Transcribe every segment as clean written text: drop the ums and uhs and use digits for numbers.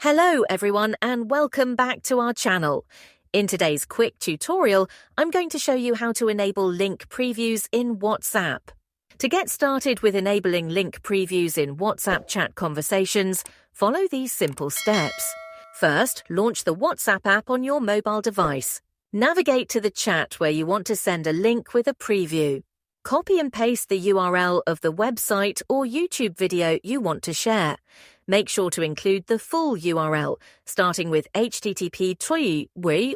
Hello everyone and welcome back to our channel. In today's quick tutorial, I'm going to show you how to enable link previews in WhatsApp. To get started with enabling link previews in WhatsApp chat conversations, follow these simple steps. First, launch the WhatsApp app on your mobile device. Navigate to the chat where you want to send a link with a preview. Copy and paste the URL of the website or YouTube video you want to share. Make sure to include the full URL, starting with http://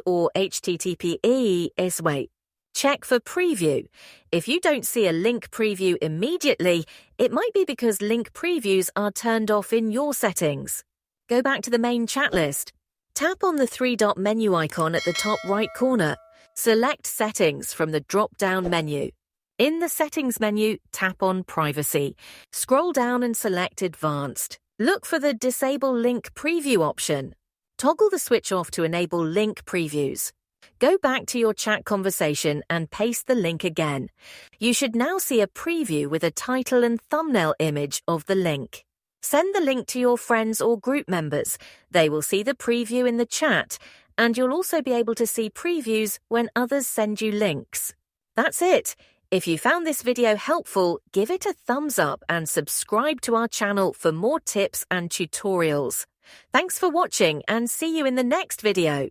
or http://. Check for preview. If you don't see a link preview immediately, it might be because link previews are turned off in your settings. Go back to the main chat list. Tap on the three-dot menu icon at the top right corner. Select Settings from the drop-down menu. In the Settings menu, tap on Privacy. Scroll down and select Advanced. Look for the Disable Link Preview option. Toggle the switch off to enable link previews. Go back to your chat conversation and paste the link again. You should now see a preview with a title and thumbnail image of the link. Send the link to your friends or group members. They will see the preview in the chat, and you'll also be able to see previews when others send you links. That's it. If you found this video helpful, give it a thumbs up and subscribe to our channel for more tips and tutorials. Thanks for watching and see you in the next video.